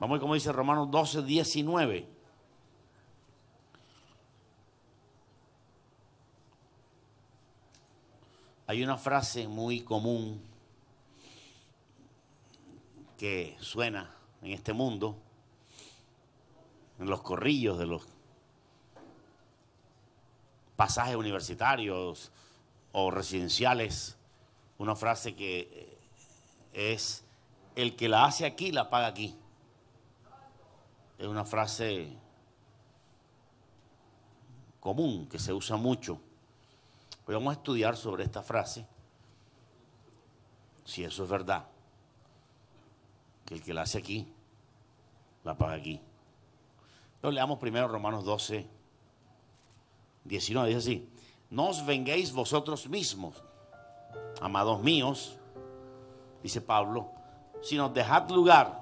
Vamos a ver cómo dice Romanos 12, 19. Hay una frase muy común que suena en este mundo, en los corrillos de los pasajes universitarios o residenciales, una frase que es: el que la hace aquí, la paga aquí. Es una frase común que se usa mucho. Hoy vamos a estudiar sobre esta frase, si eso es verdad, que el que la hace aquí, la paga aquí. Pero leamos primero Romanos 12, 19, dice así: no os venguéis vosotros mismos, amados míos, dice Pablo, sino dejad lugar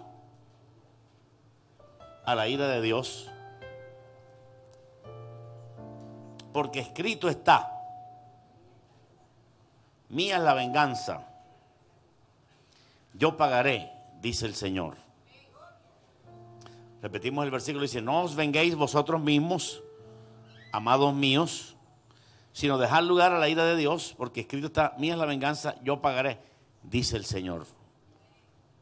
a la ira de Dios, porque escrito está: mía es la venganza, yo pagaré, dice el Señor. Repetimos el versículo, dice: no os venguéis vosotros mismos, amados míos, sino dejad lugar a la ira de Dios, porque escrito está: mía es la venganza, yo pagaré, dice el Señor.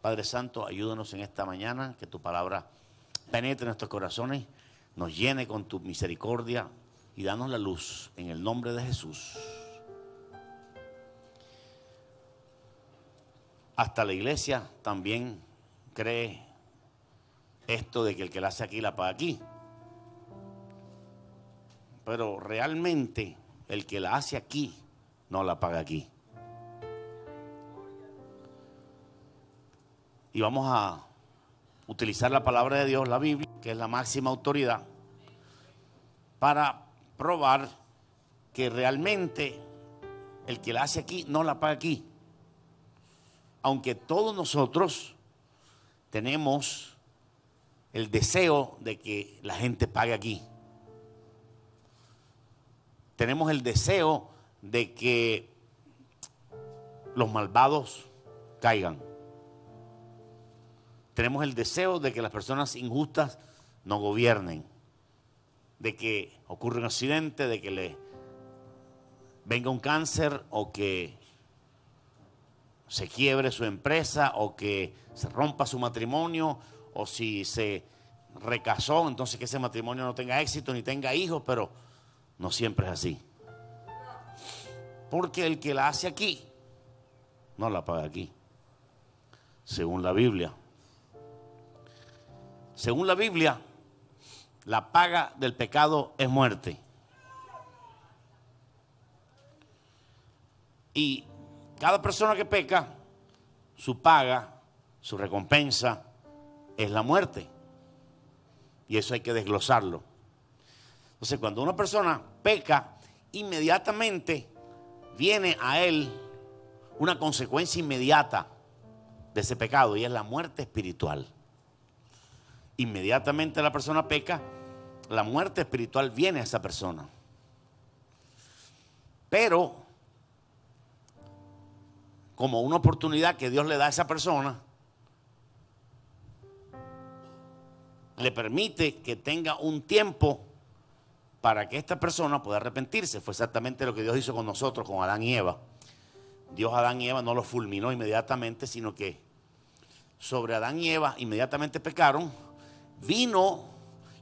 Padre Santo, ayúdanos en esta mañana, que tu palabra penetre en nuestros corazones, nos llene con tu misericordia y danos la luz en el nombre de Jesús. Hasta la iglesia también cree esto de que el que la hace aquí, la paga aquí. Pero realmente el que la hace aquí, no la paga aquí. Y vamos a utilizar la palabra de Dios, la Biblia, que es la máxima autoridad, para probar que realmente el que la hace aquí, no la paga aquí. Aunque todos nosotros tenemos el deseo de que la gente pague aquí. Tenemos el deseo de que los malvados caigan. Tenemos el deseo de que las personas injustas no gobiernen. De que ocurra un accidente, de que le venga un cáncer o que se quiebre su empresa o que se rompa su matrimonio, o si se recasó, entonces que ese matrimonio no tenga éxito ni tenga hijos, pero no siempre es así. Porque el que la hace aquí, no la paga aquí, según la Biblia. Según la Biblia, la paga del pecado es muerte. Y cada persona que peca, su paga, su recompensa es la muerte. Y eso hay que desglosarlo. Entonces, cuando una persona peca, inmediatamente viene a él una consecuencia inmediata de ese pecado, y es la muerte espiritual. Inmediatamente la persona peca, la muerte espiritual viene a esa persona. Pero como una oportunidad que Dios le da a esa persona, le permite que tenga un tiempo para que esta persona pueda arrepentirse. Fue exactamente lo que Dios hizo con nosotros, con Adán y Eva. Dios a Adán y Eva no los fulminó inmediatamente, sino que sobre Adán y Eva inmediatamente pecaron, vino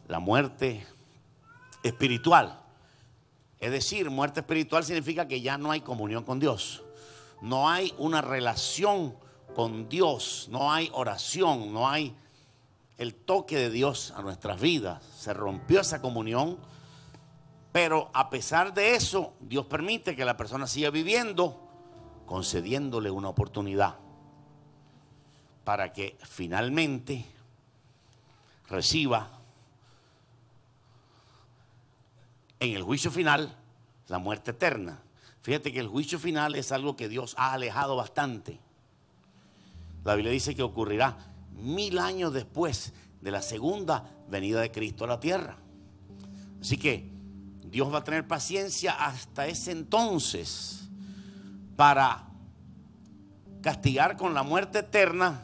la muerte espiritual. Es decir, muerte espiritual significa que ya no hay comunión con Dios. No hay una relación con Dios, no hay oración, no hay el toque de Dios a nuestras vidas. Se rompió esa comunión, pero a pesar de eso, Dios permite que la persona siga viviendo, concediéndole una oportunidad para que finalmente reciba en el juicio final la muerte eterna. Fíjate que el juicio final es algo que Dios ha alejado bastante. La Biblia dice que ocurrirá 1000 años después de la segunda venida de Cristo a la tierra. Así que Dios va a tener paciencia hasta ese entonces para castigar con la muerte eterna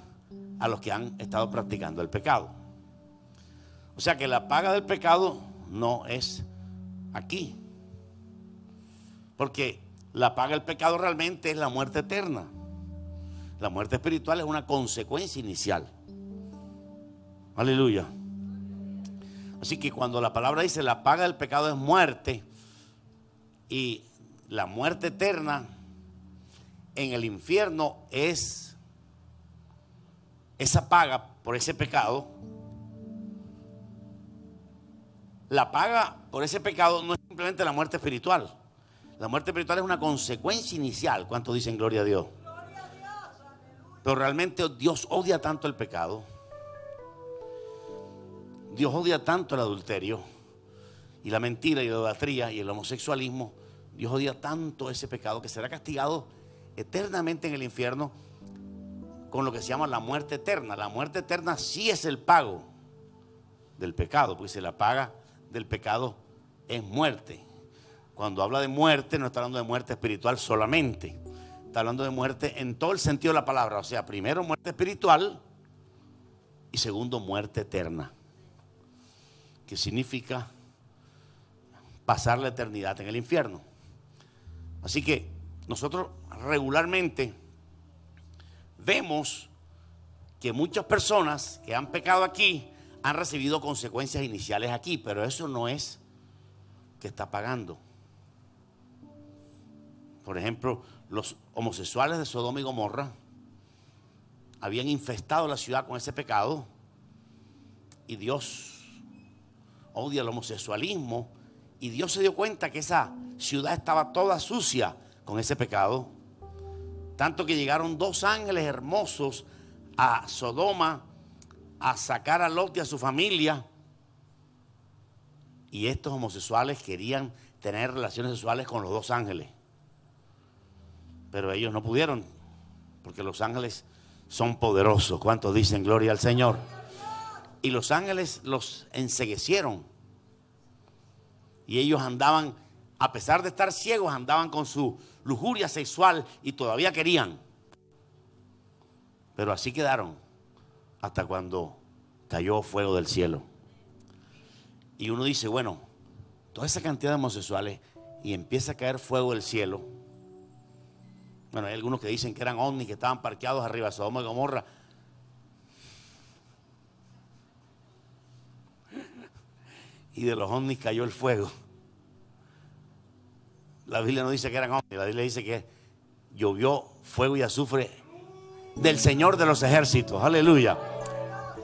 a los que han estado practicando el pecado. O sea que la paga del pecado no es aquí. Porque la paga del pecado realmente es la muerte eterna. La muerte espiritual es una consecuencia inicial. Aleluya. Así que cuando la palabra dice la paga del pecado es muerte, y la muerte eterna en el infierno es esa paga por ese pecado. La paga por ese pecado no es simplemente la muerte espiritual. La muerte espiritual es una consecuencia inicial. ¿Cuántos dicen gloria a Dios? Pero realmente Dios odia tanto el pecado. Dios odia tanto el adulterio y la mentira y la idolatría y el homosexualismo. Dios odia tanto ese pecado que será castigado eternamente en el infierno con lo que se llama la muerte eterna. La muerte eterna sí es el pago del pecado, porque si la paga del pecado es muerte. Cuando habla de muerte no está hablando de muerte espiritual solamente, está hablando de muerte en todo el sentido de la palabra. O sea, primero muerte espiritual y segundo muerte eterna, que significa pasar la eternidad en el infierno. Así que nosotros regularmente vemos que muchas personas que han pecado aquí han recibido consecuencias iniciales aquí, pero eso no es que está pagando. Por ejemplo, los homosexuales de Sodoma y Gomorra habían infestado la ciudad con ese pecado, y Dios odia el homosexualismo, y Dios se dio cuenta que esa ciudad estaba toda sucia con ese pecado, tanto que llegaron 2 ángeles hermosos a Sodoma a sacar a Lot y a su familia, y estos homosexuales querían tener relaciones sexuales con los 2 ángeles, pero ellos no pudieron, porque los ángeles son poderosos. ¿Cuántos dicen gloria al Señor? Y los ángeles los enceguecieron, y ellos andaban, a pesar de estar ciegos, andaban con su lujuria sexual y todavía querían. Pero así quedaron hasta cuando cayó fuego del cielo. Y uno dice, bueno, toda esa cantidad de homosexuales, y empieza a caer fuego del cielo. Bueno, hay algunos que dicen que eran ovnis que estaban parqueados arriba de Sodoma y Gomorra. Y de los ovnis cayó el fuego. La Biblia no dice que eran ovnis, la Biblia dice que llovió fuego y azufre del Señor de los ejércitos. Aleluya.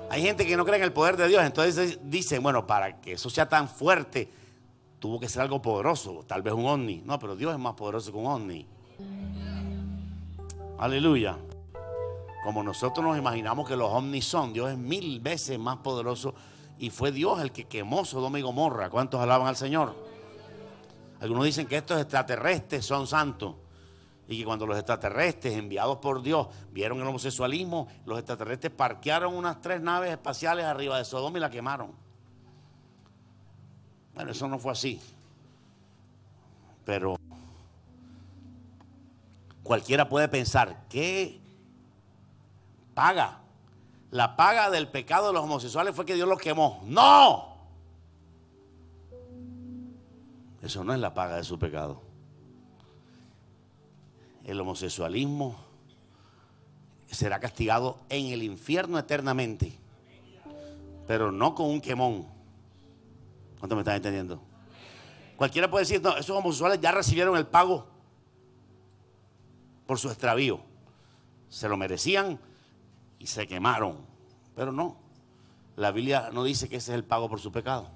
Hay gente que no cree en el poder de Dios, entonces dicen, bueno, para que eso sea tan fuerte, tuvo que ser algo poderoso, tal vez un ovni. No, pero Dios es más poderoso que un ovni. Aleluya. Como nosotros nos imaginamos que los ovnis son, Dios es 1000 veces más poderoso, y fue Dios el que quemó Sodoma y Gomorra. ¿Cuántos alaban al Señor? Algunos dicen que estos extraterrestres son santos, y que cuando los extraterrestres enviados por Dios vieron el homosexualismo, los extraterrestres parquearon unas 3 naves espaciales arriba de Sodoma y la quemaron. Bueno, eso no fue así, pero cualquiera puede pensar, ¿qué paga? La paga del pecado de los homosexuales fue que Dios los quemó. ¡No! Eso no es la paga de su pecado. El homosexualismo será castigado en el infierno eternamente, pero no con un quemón. ¿Cuánto me están entendiendo? Cualquiera puede decir, no, esos homosexuales ya recibieron el pago por su extravío, se lo merecían y se quemaron. Pero no, la Biblia no dice que ese es el pago por su pecado.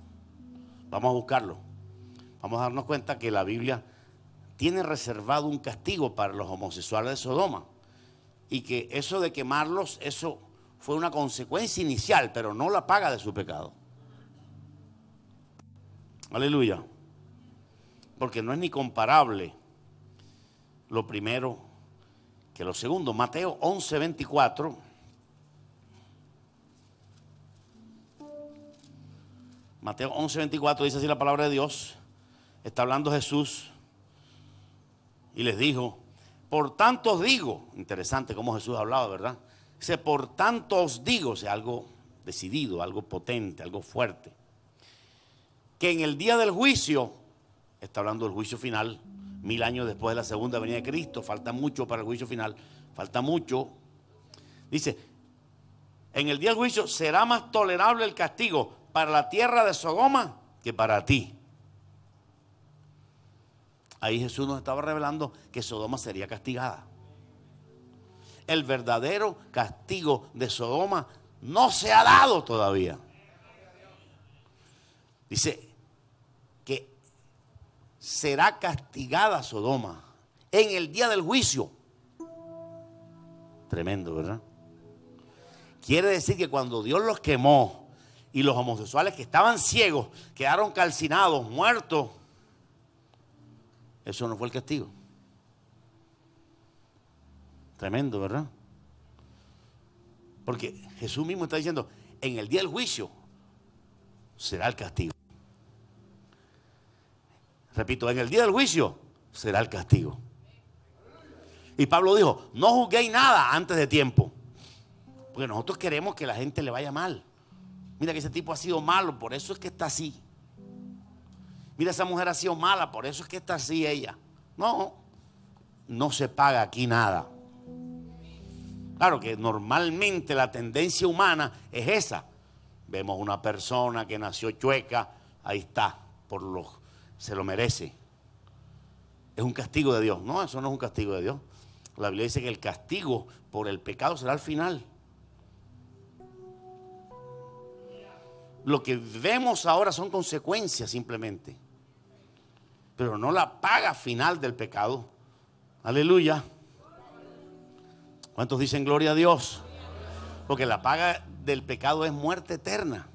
Vamos a buscarlo. Vamos a darnos cuenta que la Biblia tiene reservado un castigo para los homosexuales de Sodoma, y que eso de quemarlos, eso fue una consecuencia inicial, pero no la paga de su pecado. Aleluya. Porque no es ni comparable lo primero que lo segundo. Mateo 11:24. Mateo 11:24 dice así la palabra de Dios. Está hablando Jesús y les dijo, por tanto os digo. Interesante cómo Jesús hablaba, ¿verdad? Dice, por tanto os digo, o sea, algo decidido, algo potente, algo fuerte. Que en el día del juicio, está hablando del juicio final, 1000 años después de la segunda venida de Cristo, falta mucho para el juicio final, falta mucho. Dice, en el día del juicio será más tolerable el castigo para la tierra de Sodoma que para ti. Ahí Jesús nos estaba revelando que Sodoma sería castigada. El verdadero castigo de Sodoma no se ha dado todavía. Dice que será castigada Sodoma en el día del juicio. Tremendo, ¿verdad? Quiere decir que cuando Dios los quemó y los homosexuales que estaban ciegos quedaron calcinados, muertos, eso no fue el castigo. Tremendo, ¿verdad? Porque Jesús mismo está diciendo, en el día del juicio será el castigo. Repito, en el día del juicio será el castigo. Y Pablo dijo, no juzguéis nada antes de tiempo. Porque nosotros queremos que la gente le vaya mal. Mira que ese tipo ha sido malo, por eso es que está así. Mira, esa mujer ha sido mala, por eso es que está así ella. No, no se paga aquí nada. Claro que normalmente la tendencia humana es esa. Vemos una persona que nació chueca, ahí está, se lo merece. Es un castigo de Dios. No, eso no es un castigo de Dios. La Biblia dice que el castigo por el pecado será al final. Lo que vemos ahora son consecuencias simplemente, pero no la paga final del pecado. Aleluya. ¿Cuántos dicen gloria a Dios? Porque la paga del pecado es muerte eterna.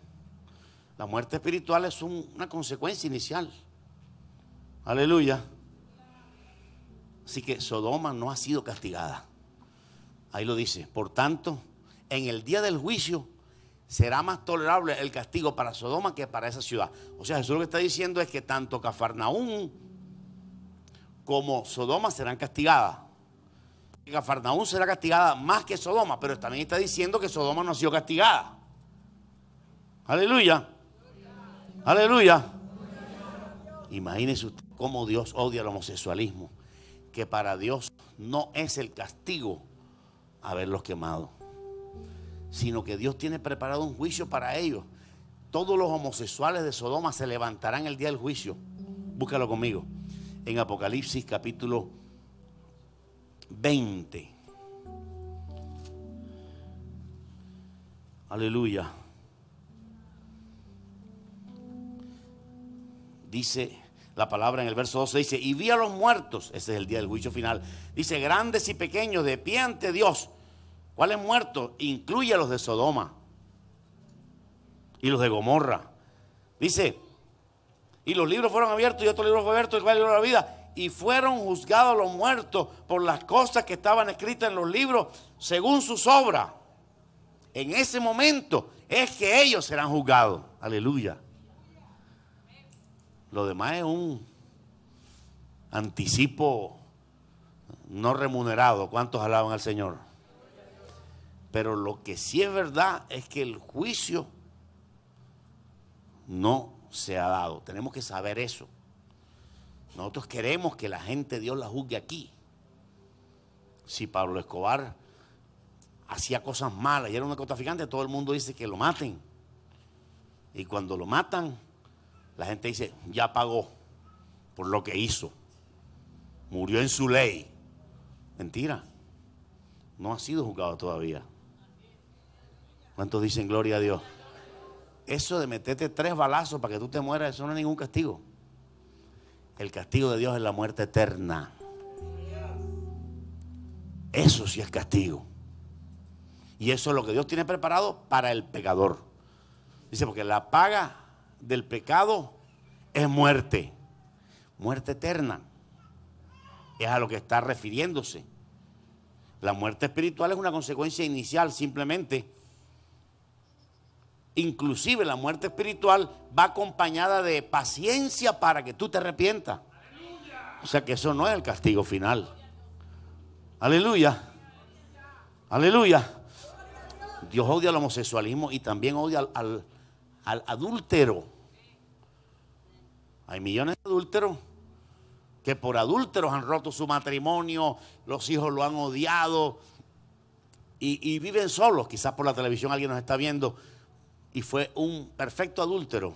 La muerte espiritual es una consecuencia inicial. Aleluya. Así que Sodoma no ha sido castigada. Ahí lo dice. Por tanto, en el día del juicio será más tolerable el castigo para Sodoma que para esa ciudad. O sea, Jesús lo que está diciendo es que tanto Cafarnaúm como Sodoma serán castigadas. Cafarnaúm será castigada más que Sodoma, pero también está diciendo que Sodoma no ha sido castigada. Aleluya. Aleluya. Imagínese usted cómo Dios odia el homosexualismo, que para Dios no es el castigo haberlos quemado, sino que Dios tiene preparado un juicio para ellos. Todos los homosexuales de Sodoma se levantarán el día del juicio. Búscalo conmigo en Apocalipsis capítulo 20. Aleluya. Dice la palabra en el verso 12, dice, y vi a los muertos, ese es el día del juicio final, dice, grandes y pequeños de pie ante Dios. ¿Cuáles muertos? Incluye a los de Sodoma y los de Gomorra. Dice, y los libros fueron abiertos y otro libro fue abierto, el cual libro de la vida, y fueron juzgados los muertos por las cosas que estaban escritas en los libros según sus obras. En ese momento es que ellos serán juzgados. Aleluya. Lo demás es un anticipo no remunerado. ¿Cuántos alaban al Señor? Pero lo que sí es verdad es que el juicio no se ha dado. Tenemos que saber eso. Nosotros queremos que la gente de Dios la juzgue aquí. Si Pablo Escobar hacía cosas malas y era un narcotraficante, todo el mundo dice que lo maten. Y cuando lo matan, la gente dice, ya pagó por lo que hizo. Murió en su ley. Mentira. No ha sido juzgado todavía. ¿Cuántos dicen gloria a Dios? Eso de meterte 3 balazos para que tú te mueras, eso no es ningún castigo. El castigo de Dios es la muerte eterna. Eso sí es castigo. Y eso es lo que Dios tiene preparado para el pecador. Dice, porque la paga del pecado es muerte. Muerte eterna. Es a lo que está refiriéndose. La muerte espiritual es una consecuencia inicial simplemente. Inclusive la muerte espiritual va acompañada de paciencia para que tú te arrepientas. O sea que eso no es el castigo final. Aleluya. Aleluya. Dios odia el homosexualismo y también odia al adúltero. Hay millones de adúlteros que por adúlteros han roto su matrimonio, los hijos lo han odiado y viven solos. Quizás por la televisión alguien nos está viendo y fue un perfecto adúltero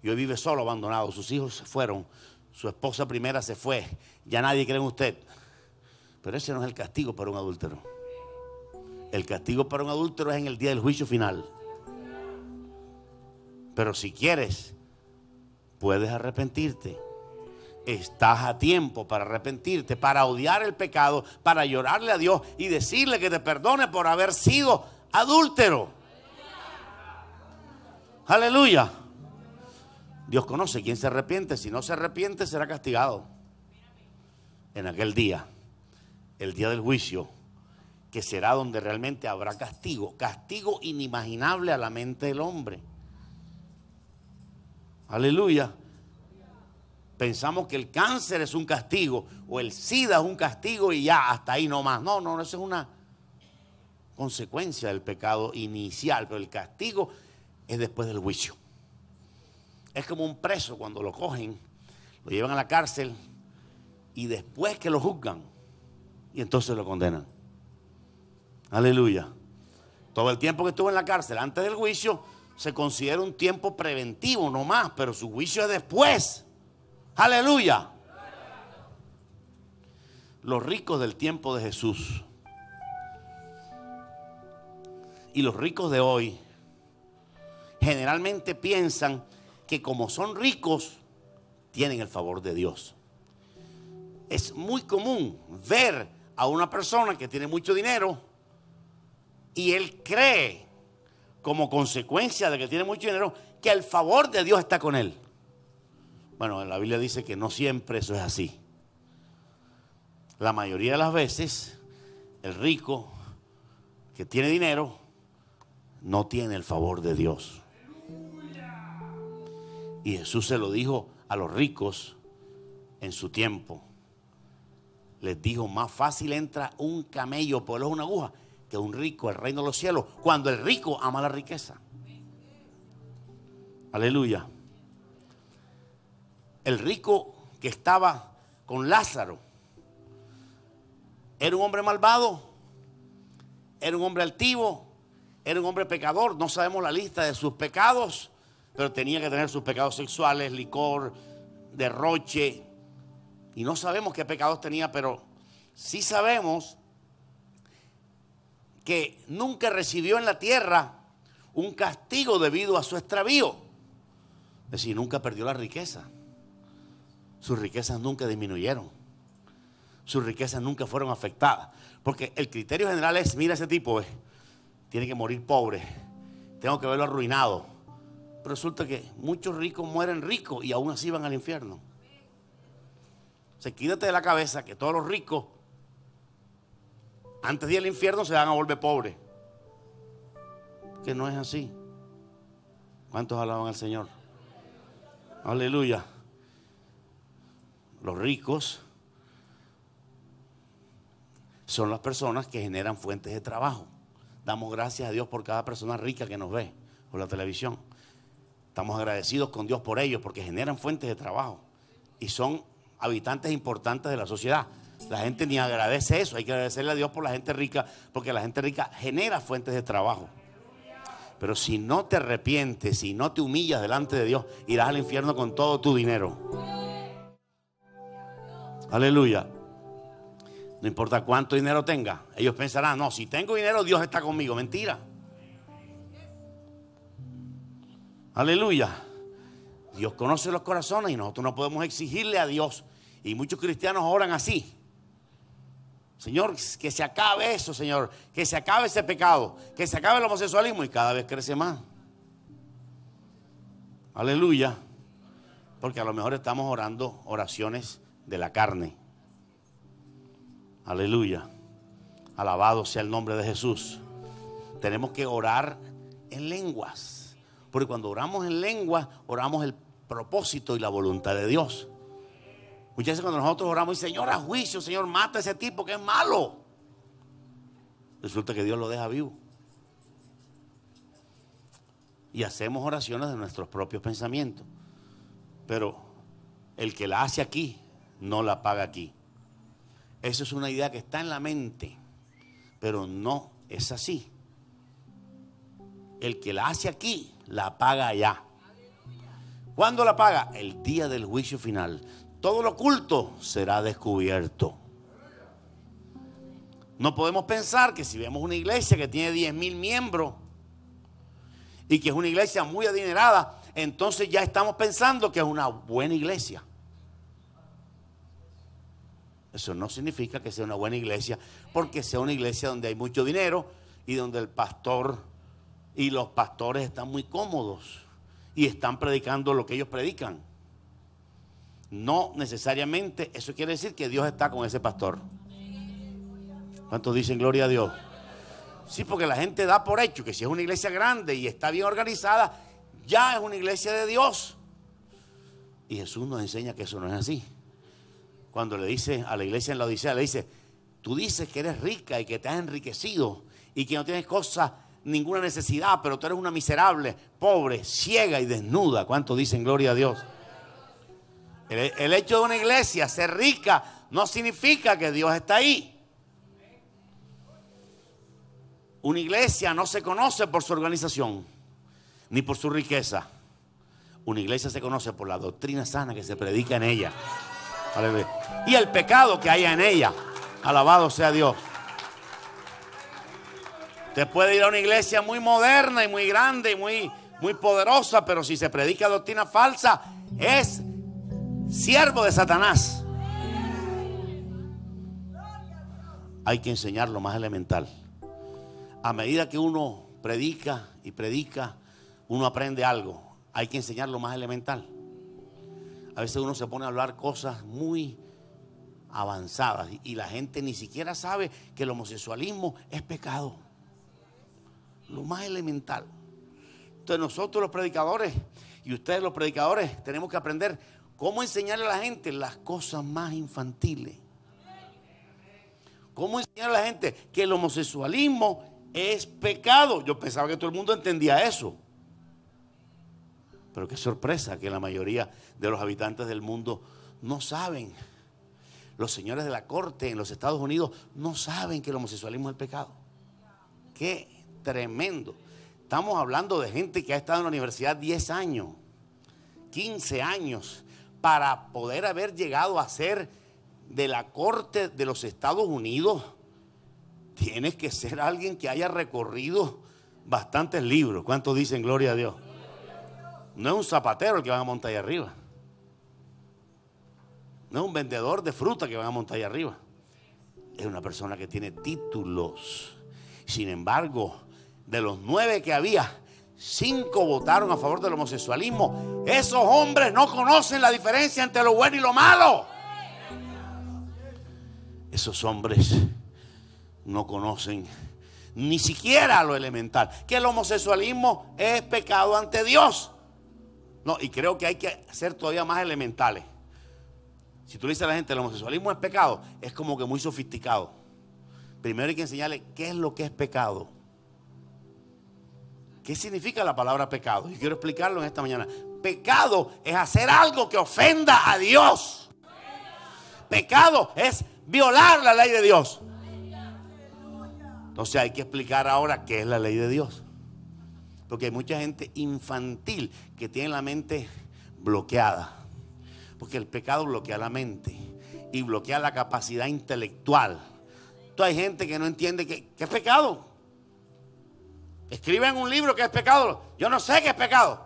y hoy vive solo, abandonado. Sus hijos se fueron, su esposa primera se fue, ya nadie cree en usted. Pero ese no es el castigo para un adúltero. El castigo para un adúltero es en el día del juicio final. Pero si quieres, puedes arrepentirte. Estás a tiempo para arrepentirte, para odiar el pecado, para llorarle a Dios y decirle que te perdone por haber sido adúltero. Aleluya. Dios conoce quién se arrepiente. Si no se arrepiente, será castigado en aquel día, el día del juicio, que será donde realmente habrá castigo, castigo inimaginable a la mente del hombre. Aleluya. Pensamos que el cáncer es un castigo o el SIDA es un castigo y ya, hasta ahí nomás. No, eso es una consecuencia del pecado inicial, pero el castigo es después del juicio. Es como un preso cuando lo cogen, lo llevan a la cárcel y después que lo juzgan y entonces lo condenan. Aleluya. Todo el tiempo que estuvo en la cárcel antes del juicio se considera un tiempo preventivo nomás, pero su juicio es después. Aleluya. Los ricos del tiempo de Jesús y los ricos de hoy generalmente piensan que como son ricos tienen el favor de Dios. Es muy común ver a una persona que tiene mucho dinero y él cree, como consecuencia de que tiene mucho dinero, que el favor de Dios está con él. Bueno, la Biblia dice que no siempre eso es así. La mayoría de las veces, el rico que tiene dinero no tiene el favor de Dios. Y Jesús se lo dijo a los ricos en su tiempo. Les dijo, más fácil entra un camello por una aguja que un rico al reino de los cielos, cuando el rico ama la riqueza. Aleluya. El rico que estaba con Lázaro era un hombre malvado, era un hombre altivo, era un hombre pecador. No sabemos la lista de sus pecados, pero tenía que tener sus pecados sexuales, licor, derroche. Y no sabemos qué pecados tenía, pero sí sabemos que nunca recibió en la tierra un castigo debido a su extravío. Es decir, nunca perdió la riqueza. Sus riquezas nunca disminuyeron. Sus riquezas nunca fueron afectadas. Porque el criterio general es, mira ese tipo, tiene que morir pobre. Tengo que verlo arruinado. Pero resulta que muchos ricos mueren ricos y aún así van al infierno. O sea, quítate de la cabeza que todos los ricos antes de ir al infierno se van a volver pobres. Que no es así. ¿Cuántos alaban al Señor? Aleluya. Los ricos son las personas que generan fuentes de trabajo. Damos gracias a Dios por cada persona rica que nos ve por la televisión. Estamos agradecidos con Dios por ellos porque generan fuentes de trabajo y son habitantes importantes de la sociedad. La gente ni agradece eso. Hay que agradecerle a Dios por la gente rica, porque la gente rica genera fuentes de trabajo. Pero si no te arrepientes, si no te humillas delante de Dios, irás al infierno con todo tu dinero. Aleluya. No importa cuánto dinero tenga. Ellos pensarán, no, si tengo dinero, Dios está conmigo. Mentira. Aleluya. Dios conoce los corazones y nosotros no podemos exigirle a Dios. Y muchos cristianos oran así. Señor, que se acabe eso, Señor. Que se acabe ese pecado. Que se acabe el homosexualismo. Y cada vez crece más. Aleluya. Porque a lo mejor estamos orando oraciones de la carne. Aleluya. Alabado sea el nombre de Jesús. Tenemos que orar en lenguas. Porque cuando oramos en lenguas, oramos el propósito y la voluntad de Dios. Muchas veces cuando nosotros oramos, y Señor, a juicio, Señor, mata a ese tipo que es malo. Resulta que Dios lo deja vivo. y hacemos oraciones de nuestros propios pensamientos. Pero el que la hace aquí, no la paga aquí. Eso es una idea que está en la mente, pero no es así. El que la hace aquí, la paga allá. ¿Cuándo la paga? El día del juicio final. Todo lo oculto será descubierto. No podemos pensar que si vemos una iglesia que tiene 10,000 miembros y que es una iglesia muy adinerada, entonces ya estamos pensando que es una buena iglesia. Eso no significa que sea una buena iglesia, porque sea una iglesia donde hay mucho dinero y donde el pastor y los pastores están muy cómodos y están predicando lo que ellos predican. No necesariamente eso quiere decir que Dios está con ese pastor. ¿Cuántos dicen gloria a Dios? Sí, porque la gente da por hecho que si es una iglesia grande y está bien organizada, ya es una iglesia de Dios. Y Jesús nos enseña que eso no es así. Cuando le dice a la iglesia en la Odisea, le dice: tú dices que eres rica y que te has enriquecido y que no tienes ninguna necesidad, pero tú eres una miserable, pobre, ciega y desnuda. ¿Cuántos dicen gloria a Dios? El hecho de una iglesia ser rica no significa que Dios está ahí. Una iglesia no se conoce por su organización ni por su riqueza. Una iglesia se conoce por la doctrina sana que se predica en ella. Aleluya. Y el pecado que haya en ella. Alabado sea Dios. Usted puede ir a una iglesia muy moderna y muy grande y muy poderosa, pero si se predica doctrina falsa, es siervo de Satanás. Hay que enseñar lo más elemental. A medida que uno predica y predica, uno aprende algo. Hay que enseñar lo más elemental. A veces uno se pone a hablar cosas muy avanzadas y la gente ni siquiera sabe que el homosexualismo es pecado. Lo más elemental. Entonces nosotros los predicadores y ustedes los predicadores tenemos que aprender cómo enseñarle a la gente las cosas más infantiles. Cómo enseñarle a la gente que el homosexualismo es pecado. Yo pensaba que todo el mundo entendía eso. Pero qué sorpresa que la mayoría de los habitantes del mundo no saben. Los señores de la corte en los Estados Unidos no saben que el homosexualismo es pecado. Qué tremendo. Estamos hablando de gente que ha estado en la universidad 10 años, 15 años, para poder haber llegado a ser de la corte de los Estados Unidos. Tienes que ser alguien que haya recorrido bastantes libros. ¿Cuántos dicen gloria a Dios? No es un zapatero el que van a montar ahí arriba. No es un vendedor de fruta que van a montar ahí arriba. Es una persona que tiene títulos. Sin embargo, de los 9 que había, 5 votaron a favor del homosexualismo. Esos hombres no conocen la diferencia entre lo bueno y lo malo. Esos hombres no conocen ni siquiera lo elemental, que el homosexualismo es pecado ante Dios. No, y creo que hay que ser todavía más elementales. Si tú le dices a la gente el homosexualismo es pecado, es como que muy sofisticado. Primero hay que enseñarle qué es lo que es pecado. ¿Qué significa la palabra pecado? Y quiero explicarlo en esta mañana. Pecado es hacer algo que ofenda a Dios. Pecado es violar la ley de Dios. Entonces hay que explicar ahora qué es la ley de Dios. Porque hay mucha gente infantil que tiene la mente bloqueada. Porque el pecado bloquea la mente y bloquea la capacidad intelectual. Entonces hay gente que no entiende qué es pecado. Escriben un libro que es pecado. Yo no sé qué es pecado.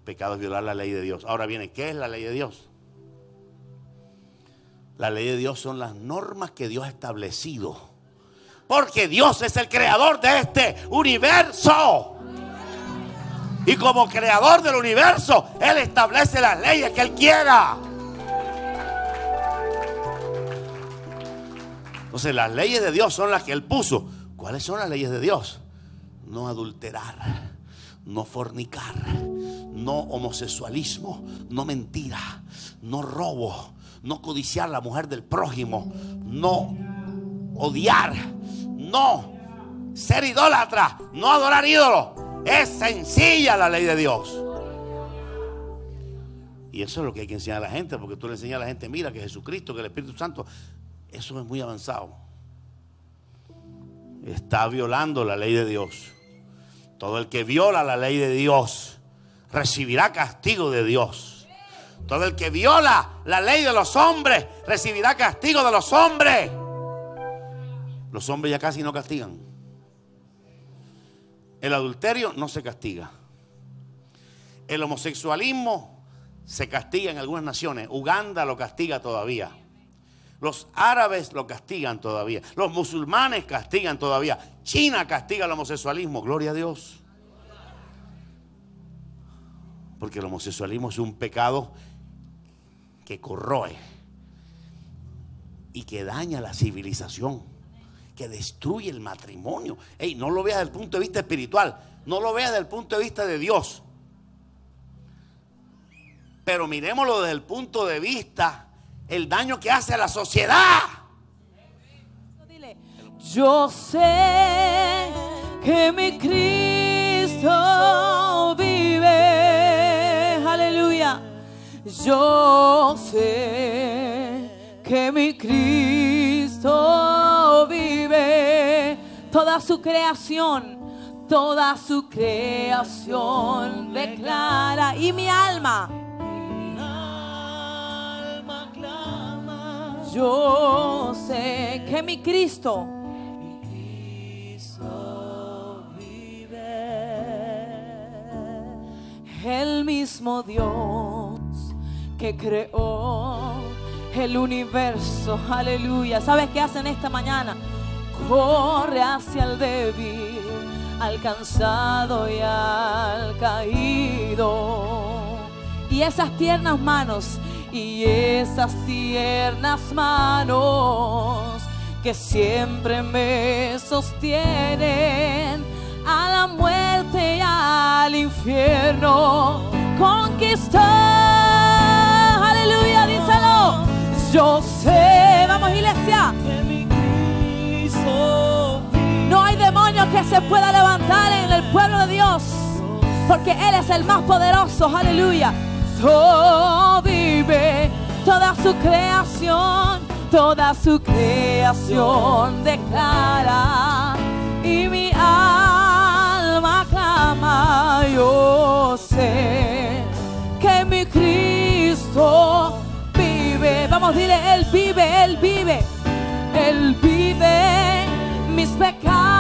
Pecado es violar la ley de Dios. Ahora viene, ¿qué es la ley de Dios? La ley de Dios son las normas que Dios ha establecido. Porque Dios es el creador de este universo. Y como creador del universo, Él establece las leyes que Él quiera. Entonces las leyes de Dios son las que Él puso. ¿Cuáles son las leyes de Dios? No adulterar, no fornicar, no homosexualismo, no mentira, no robo, no codiciar la mujer del prójimo, no odiar, no ser idólatra, no adorar ídolos. Es sencilla la ley de Dios. Y eso es lo que hay que enseñar a la gente, porque tú le enseñas a la gente, mira que Jesucristo, que el Espíritu Santo, eso es muy avanzado. Está violando la ley de Dios. Todo el que viola la ley de Dios recibirá castigo de Dios. Todo el que viola la ley de los hombres recibirá castigo de los hombres. Los hombres ya casi no castigan. El adulterio no se castiga. El homosexualismo se castiga en algunas naciones. Uganda lo castiga todavía. Los árabes lo castigan todavía. Los musulmanes castigan todavía. China castiga el homosexualismo. Gloria a Dios. Porque el homosexualismo es un pecado que corroe y que daña la civilización, que destruye el matrimonio. Ey, no lo veas desde el punto de vista espiritual, no lo veas desde el punto de vista de Dios, pero miremoslo desde el punto de vista el daño que hace a la sociedad. Yo sé que mi Cristo vive, aleluya. Yo sé que mi Cristo vive. Toda su creación declara, y mi alma clama. Yo sé que mi Cristo el mismo Dios que creó el universo, aleluya. ¿Sabes qué hacen esta mañana? Corre hacia el débil, al cansado y al caído. Y esas tiernas manos, que siempre me sostienen a la muerte y al infierno, conquistó, aleluya, díselo. Yo sé, vamos iglesia, no hay demonio que se pueda levantar en el pueblo de Dios, porque Él es el más poderoso, aleluya. Todo vive, toda su creación declara, y mi alma clama. Yo sé que mi Cristo vive. Vamos, dile, Él vive, Él vive. Él vive mis pecados.